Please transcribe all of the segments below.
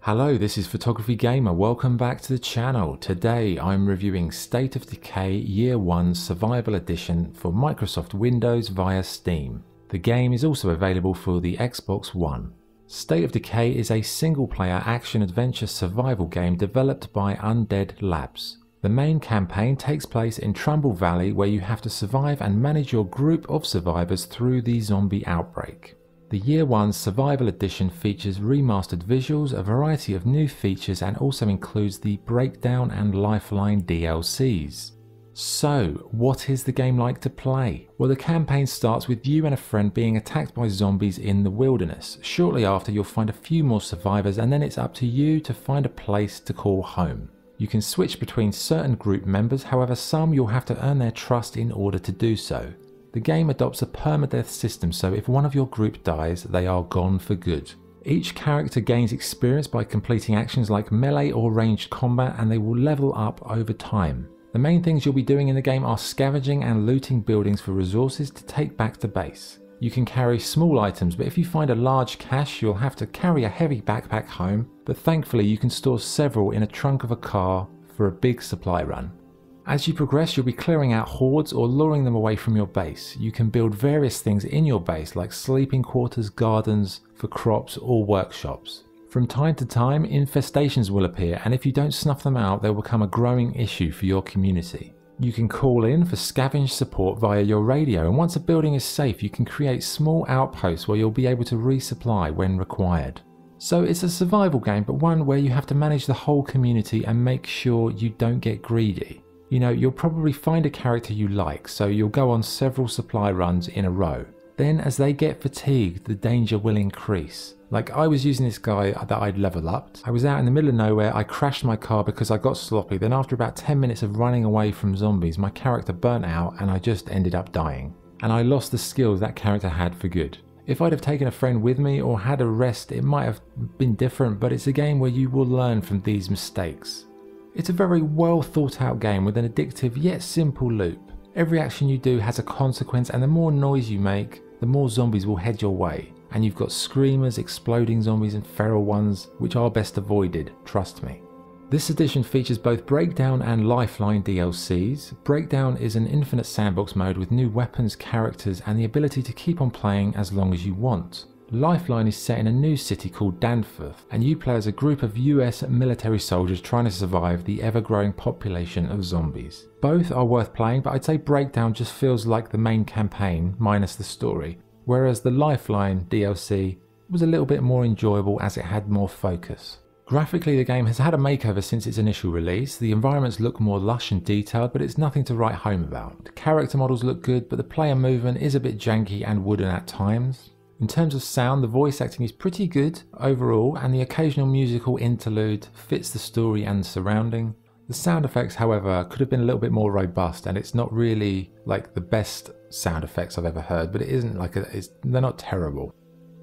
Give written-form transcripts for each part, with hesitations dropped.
Hello, this is Photography Gamer. Welcome back to the channel. Today I'm reviewing State of Decay Year 1 Survival Edition for Microsoft Windows via Steam. The game is also available for the Xbox One. State of Decay is a single-player action-adventure survival game developed by Undead Labs. The main campaign takes place in Trumbull Valley, where you have to survive and manage your group of survivors through the zombie outbreak. The Year 1 Survival Edition features remastered visuals, a variety of new features, and also includes the Breakdown and Lifeline DLCs. So, what is the game like to play? Well, the campaign starts with you and a friend being attacked by zombies in the wilderness. Shortly after, you'll find a few more survivors, and then it's up to you to find a place to call home. You can switch between certain group members, however some you'll have to earn their trust in order to do so. The game adopts a permadeath system, so if one of your group dies, they are gone for good. Each character gains experience by completing actions like melee or ranged combat, and they will level up over time. The main things you'll be doing in the game are scavenging and looting buildings for resources to take back to base. You can carry small items, but if you find a large cache, you'll have to carry a heavy backpack home, but thankfully you can store several in a trunk of a car for a big supply run. As you progress, you'll be clearing out hordes or luring them away from your base. You can build various things in your base like sleeping quarters, gardens for crops or workshops. From time to time, infestations will appear, and if you don't snuff them out, they'll become a growing issue for your community. You can call in for scavenge support via your radio, and once a building is safe, you can create small outposts where you'll be able to resupply when required. So it's a survival game, but one where you have to manage the whole community and make sure you don't get greedy. You know, you'll probably find a character you like, so you'll go on several supply runs in a row. Then as they get fatigued, the danger will increase. Like I was using this guy that I'd level up. I was out in the middle of nowhere, I crashed my car because I got sloppy, then after about 10 minutes of running away from zombies, my character burnt out and I just ended up dying. And I lost the skills that character had for good. If I'd have taken a friend with me or had a rest, it might have been different, but it's a game where you will learn from these mistakes. It's a very well thought out game with an addictive yet simple loop. Every action you do has a consequence, and the more noise you make, the more zombies will head your way. And you've got screamers, exploding zombies and feral ones, which are best avoided, trust me. This edition features both Breakdown and Lifeline DLCs. Breakdown is an infinite sandbox mode with new weapons, characters, and the ability to keep on playing as long as you want. Lifeline is set in a new city called Danforth, and you play as a group of US military soldiers trying to survive the ever-growing population of zombies. Both are worth playing, but I'd say Breakdown just feels like the main campaign, minus the story, whereas the Lifeline DLC was a little bit more enjoyable as it had more focus. Graphically, the game has had a makeover since its initial release. The environments look more lush and detailed, but it's nothing to write home about. The character models look good, but the player movement is a bit janky and wooden at times. In terms of sound, the voice acting is pretty good overall, and the occasional musical interlude fits the story and the surrounding. The sound effects, however, could have been a little bit more robust, and it's not really like the best sound effects I've ever heard, but it isn't like they're not terrible.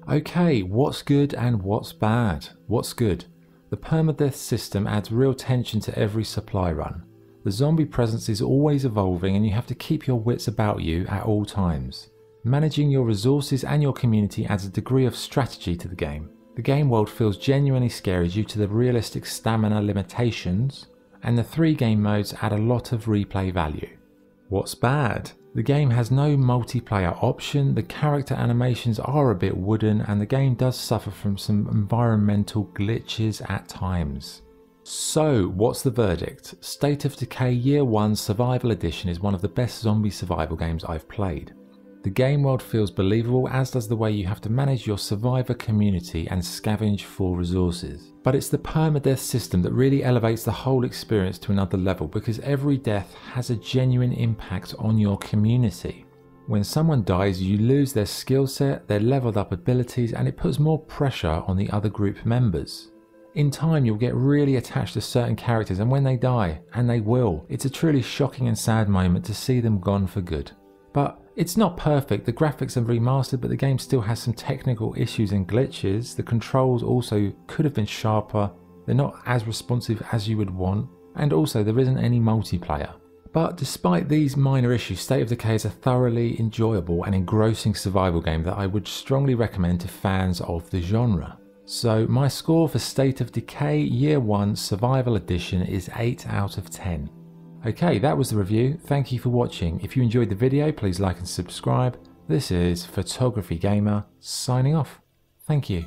Okay, what's good and what's bad? What's good? The permadeath system adds real tension to every supply run. The zombie presence is always evolving, and you have to keep your wits about you at all times. Managing your resources and your community adds a degree of strategy to the game. The game world feels genuinely scary due to the realistic stamina limitations, and the 3 game modes add a lot of replay value. What's bad? The game has no multiplayer option, the character animations are a bit wooden, and the game does suffer from some environmental glitches at times. So, what's the verdict? State of Decay Year 1 Survival Edition is one of the best zombie survival games I've played. The game world feels believable, as does the way you have to manage your survivor community and scavenge for resources. But it's the permadeath system that really elevates the whole experience to another level, because every death has a genuine impact on your community. When someone dies, you lose their skill set, their leveled up abilities, and it puts more pressure on the other group members. In time, you'll get really attached to certain characters, and when they die, and they will, it's a truly shocking and sad moment to see them gone for good. But it's not perfect, the graphics are remastered, but the game still has some technical issues and glitches. The controls also could have been sharper, they're not as responsive as you would want, and also there isn't any multiplayer. But despite these minor issues, State of Decay is a thoroughly enjoyable and engrossing survival game that I would strongly recommend to fans of the genre. So my score for State of Decay Year 1 Survival Edition is 8 out of 10. Okay, that was the review. Thank you for watching. If you enjoyed the video, please like and subscribe. This is Photography Gamer signing off. Thank you.